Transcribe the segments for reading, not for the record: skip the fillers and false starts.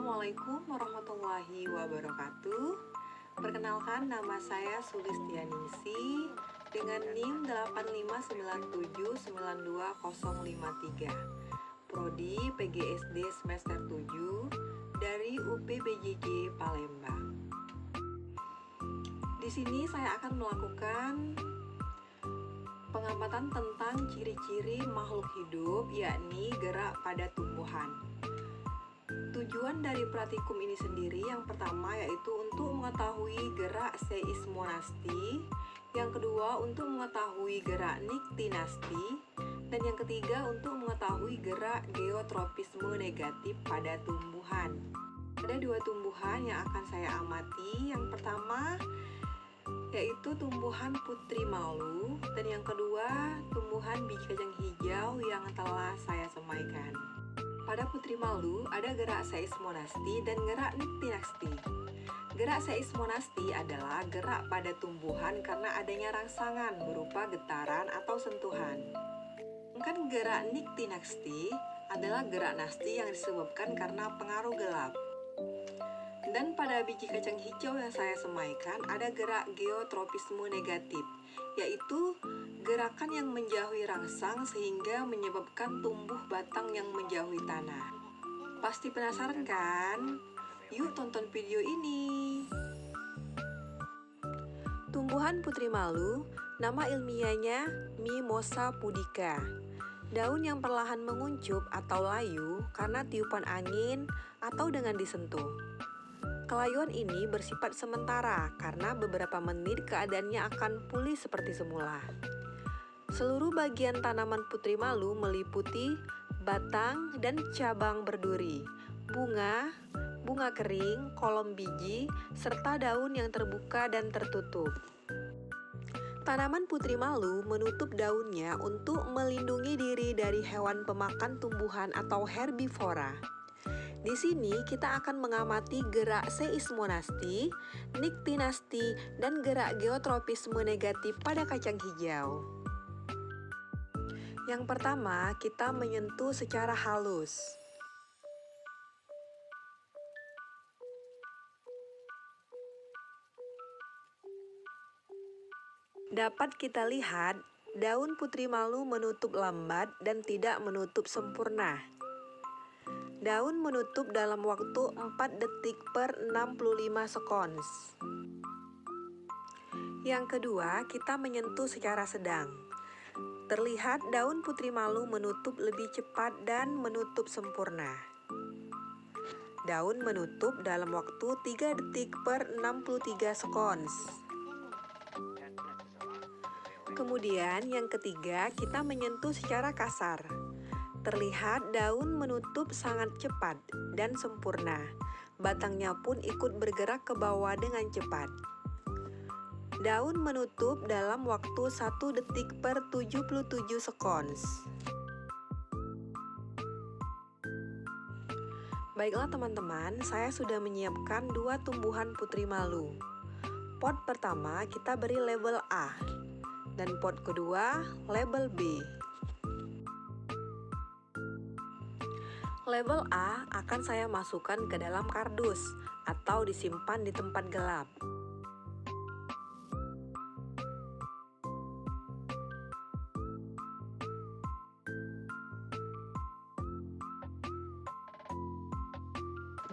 Assalamualaikum warahmatullahi wabarakatuh. Perkenalkan, nama saya Sulistianingsih dengan NIM 859792053, Prodi PGSD semester 7 dari UPBJJ Palembang. Di sini saya akan melakukan pengamatan tentang ciri-ciri makhluk hidup, yakni gerak pada tumbuhan. Tujuan dari praktikum ini sendiri yang pertama yaitu untuk mengetahui gerak seismonasti, yang kedua untuk mengetahui gerak niktinasti, dan yang ketiga untuk mengetahui gerak geotropisme negatif pada tumbuhan. Ada dua tumbuhan yang akan saya amati. Yang pertama yaitu tumbuhan putri malu, dan yang kedua tumbuhan biji kacang hijau yang telah saya semaikan. Pada putri malu ada gerak seismonasti dan gerak niktinasti. Gerak seismonasti adalah gerak pada tumbuhan karena adanya rangsangan berupa getaran atau sentuhan. Sedangkan gerak niktinasti adalah gerak nasti yang disebabkan karena pengaruh gelap. Dan pada biji kacang hijau yang saya semaikan ada gerak geotropisme negatif, yaitu gerakan yang menjauhi rangsang sehingga menyebabkan tumbuh batang yang menjauhi tanah. Pasti penasaran kan? Yuk tonton video ini. Tumbuhan putri malu, nama ilmiahnya Mimosa pudica. Daun yang perlahan menguncup atau layu karena tiupan angin atau dengan disentuh. Kelayuan ini bersifat sementara karena beberapa menit keadaannya akan pulih seperti semula. Seluruh bagian tanaman putri malu meliputi batang dan cabang berduri, bunga kering, kolom biji, serta daun yang terbuka dan tertutup. Tanaman putri malu menutup daunnya untuk melindungi diri dari hewan pemakan tumbuhan atau herbivora. Di sini kita akan mengamati gerak seismonasti, niktinasti, dan gerak geotropisme negatif pada kacang hijau. Yang pertama, kita menyentuh secara halus. Dapat kita lihat, daun putri malu menutup lambat dan tidak menutup sempurna. Daun menutup dalam waktu 4 detik per 65 sekons. Yang kedua, kita menyentuh secara sedang. Terlihat daun putri malu menutup lebih cepat dan menutup sempurna. Daun menutup dalam waktu 3 detik per 63 sekons. Kemudian yang ketiga, kita menyentuh secara kasar. Terlihat daun menutup sangat cepat dan sempurna. Batangnya pun ikut bergerak ke bawah dengan cepat. Daun menutup dalam waktu 1 detik per 77 sekons. Baiklah teman-teman, saya sudah menyiapkan dua tumbuhan putri malu. Pot pertama kita beri label A, dan pot kedua label B. Label A akan saya masukkan ke dalam kardus atau disimpan di tempat gelap.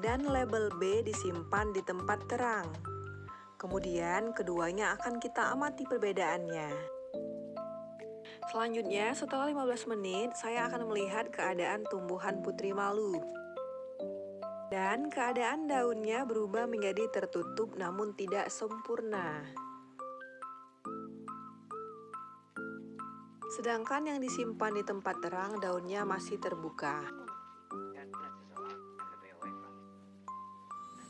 Dan label B disimpan di tempat terang. Kemudian keduanya akan kita amati perbedaannya. Selanjutnya, setelah 15 menit, saya akan melihat keadaan tumbuhan putri malu. Dan keadaan daunnya berubah menjadi tertutup namun tidak sempurna. Sedangkan yang disimpan di tempat terang, daunnya masih terbuka.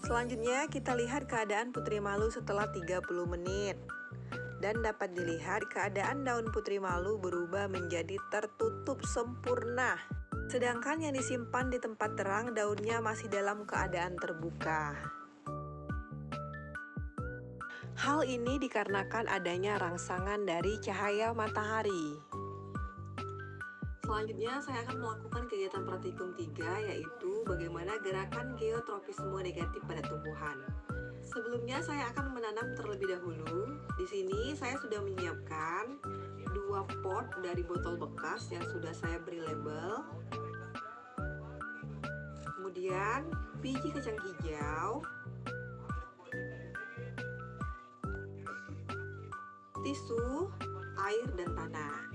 Selanjutnya kita lihat keadaan putri malu setelah 30 menit. Dan dapat dilihat keadaan daun putri malu berubah menjadi tertutup sempurna. Sedangkan yang disimpan di tempat terang, daunnya masih dalam keadaan terbuka. Hal ini dikarenakan adanya rangsangan dari cahaya matahari. Selanjutnya saya akan melakukan kegiatan praktikum 3, yaitu bagaimana gerakan geotropisme negatif pada tumbuhan. Sebelumnya saya akan menanam terlebih dahulu. Di sini saya sudah menyiapkan 2 pot dari botol bekas yang sudah saya beri label. Kemudian biji kacang hijau, tisu, air, dan tanah.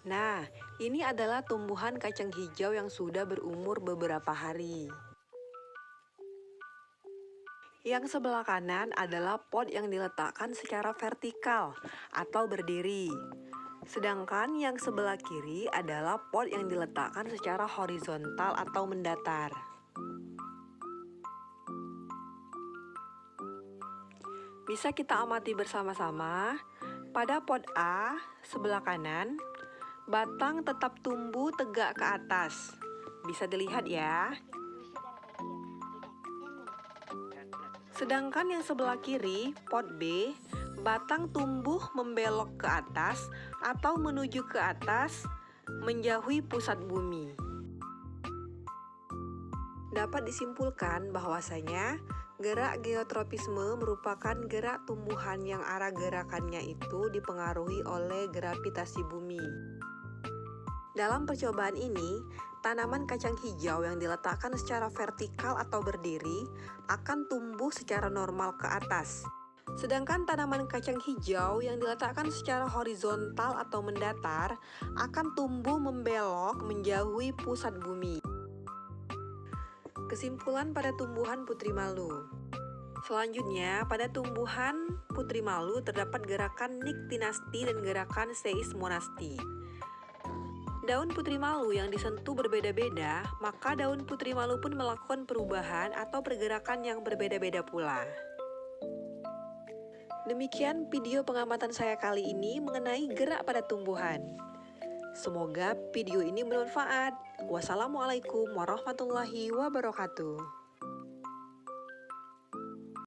Nah, ini adalah tumbuhan kacang hijau yang sudah berumur beberapa hari. Yang sebelah kanan adalah pot yang diletakkan secara vertikal atau berdiri. Sedangkan yang sebelah kiri adalah pot yang diletakkan secara horizontal atau mendatar. Bisa kita amati bersama-sama. Pada pot A, sebelah kanan, batang tetap tumbuh tegak ke atas. Bisa dilihat ya. Sedangkan yang sebelah kiri, pot B, batang tumbuh membelok ke atas atau menuju ke atas, menjauhi pusat bumi. Dapat disimpulkan bahwasanya gerak geotropisme merupakan gerak tumbuhan yang arah gerakannya itu dipengaruhi oleh gravitasi bumi. Dalam percobaan ini, tanaman kacang hijau yang diletakkan secara vertikal atau berdiri akan tumbuh secara normal ke atas. Sedangkan tanaman kacang hijau yang diletakkan secara horizontal atau mendatar akan tumbuh membelok menjauhi pusat bumi. Kesimpulan pada tumbuhan putri malu. Selanjutnya, pada tumbuhan putri malu terdapat gerakan niktinasti dan gerakan seismonasti. Daun putri malu yang disentuh berbeda-beda, maka daun putri malu pun melakukan perubahan atau pergerakan yang berbeda-beda pula. Demikian video pengamatan saya kali ini mengenai gerak pada tumbuhan. Semoga video ini bermanfaat. Wassalamualaikum warahmatullahi wabarakatuh.